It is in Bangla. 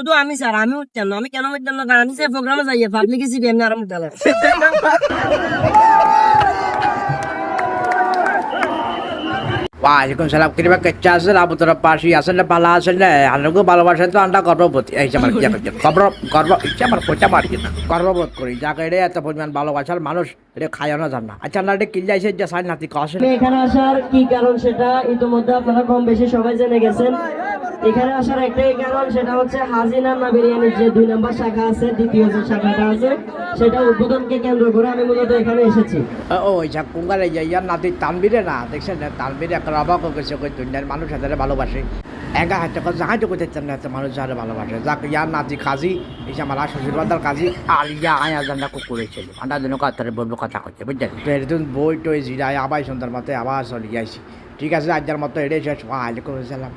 শুধু আমি স্যার, আমি উঠতাম না। আমি কেন উঠতাম না? কারণ আমি যে প্রোগ্রামে যাই পাবলিক সিটি এমনি আরাম উঠতে ওয়ালাইকুম সালাম কিবা কেচ্ছা আছে আবু তোরা পাশি আসলে ভালো আসলে আনগো ভালোবাসা তো আন্ডা গর্ববোধ এই আমার ইয়া করছে গর্ব ইচ্ছা আমার কোচা মারি না গর্ববোধ করি যাকে রে এত পরিমাণ ভালোবাসার মানুষ এটা খায় না জান না আচ্ছা না এটা কিল্লা এসে যে সাইন নাতি কসে এখানে আসার কি কারণ সেটা ইতিমধ্যে আপনারা কম বেশি সবাই জেনে গেছেন। এখানে আসার একটাই কারণ, সেটা হচ্ছে হাজি নান্না বিরিয়ানির যে 2 নম্বর শাখা আছে, দ্বিতীয় যে শাখাটা আছে, সেটা উদ্বোধনকে কেন্দ্র করে আমি মূলত এখানে এসেছি। ও ইচ্ছা কুঙ্গালে ইয়ার নাতি তানবিরে না দেখছেন তানবিরে একটা অবাক হয়েছে কই দুনিয়ার মানুষ হাজারে ভালোবাসে একা হাতে জাহাজ করতে চান না এত মানুষ যারা ভালোবাসে যাক ইয়ার নাতি কাজী এসে আমার শ্বশুরবাদার কাজী আর ইয়া আয়া জানা কুকুরেছিল আন্ডা জন্য কাতারে বলবো কথা করছে বুঝছেন তো এরকম বই টই জিরায় আবার সুন্দর মতো আবার চলে যাইছি। ঠিক আছে আজকের মতো এটাই শেষ। ওয়ালাইকুম আসসালাম।